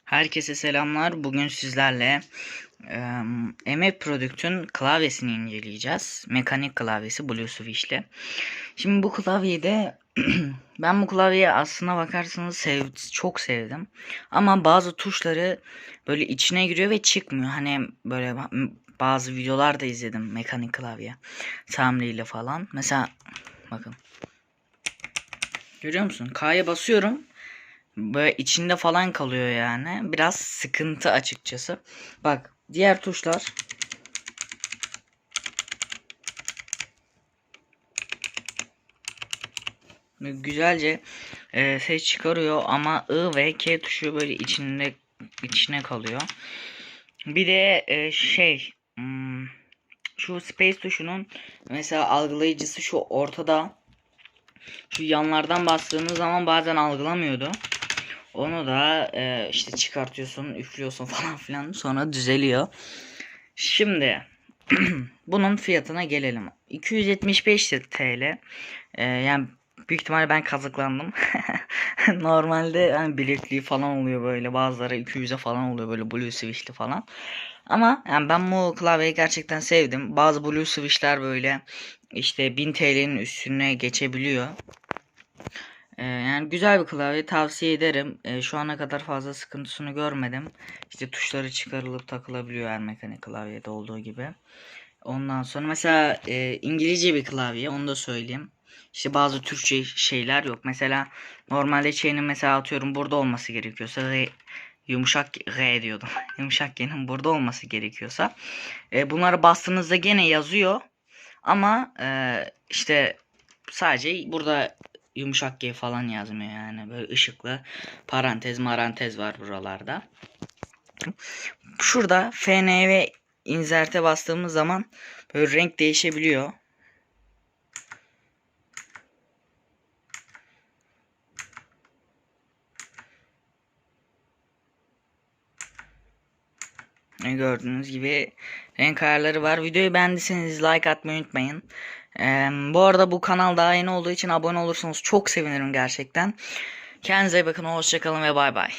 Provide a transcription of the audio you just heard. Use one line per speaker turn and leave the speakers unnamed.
Herkese selamlar. Bugün sizlerle Emek Product'un klavyesini inceleyeceğiz. Mekanik klavyesi Blueswitch'li. Şimdi bu klavyede ben bu klavyeyi aslına bakarsanız çok sevdim. Ama bazı tuşları böyle içine giriyor ve çıkmıyor. Hani böyle bazı videolar da izledim mekanik klavye tamiriyle falan. Mesela bakın. Görüyor musun? K'ya basıyorum. Böyle içinde falan kalıyor yani. Biraz sıkıntı açıkçası. Bak diğer tuşlar güzelce ses çıkarıyor ama I ve K tuşu böyle içine kalıyor. Bir de şu space tuşunun mesela algılayıcısı şu ortada. Şu yanlardan bastığınız zaman bazen algılamıyordu. Onu da işte çıkartıyorsun, üflüyorsun falan filan, sonra düzeliyor. Şimdi bunun fiyatına gelelim. 275 TL. Yani büyük ihtimalle ben kazıklandım. Normalde hani bilekliği falan oluyor böyle. Bazıları 200'e falan oluyor böyle Blue Switch'li falan. Ama yani ben bu klavyeyi gerçekten sevdim. Bazı Blue Switch'ler böyle işte 1000 TL'nin üstüne geçebiliyor. Yani güzel bir klavye, tavsiye ederim. Şu ana kadar fazla sıkıntısını görmedim. İşte tuşları çıkarılıp takılabiliyor her mekanik klavyede olduğu gibi. Ondan sonra mesela İngilizce bir klavye, onu da söyleyeyim. İşte bazı Türkçe şeyler yok. Mesela normalde şeyinin mesela atıyorum burada olması gerekiyorsa yumuşak R diyordum. Yumuşak G'nin burada olması gerekiyorsa bunları bastığınızda gene yazıyor. Ama işte sadece burada yumuşak G falan yazmıyor yani. Böyle ışıklı parantez marantez var buralarda. Şurada FN ve insert'e bastığımız zaman böyle renk değişebiliyor. Gördüğünüz gibi renk ayarları var. Videoyu beğendiyseniz like atmayı unutmayın. Bu arada bu kanal daha yeni olduğu için abone olursanız çok sevinirim gerçekten. Kendinize bakın, hoşçakalın ve bay bay.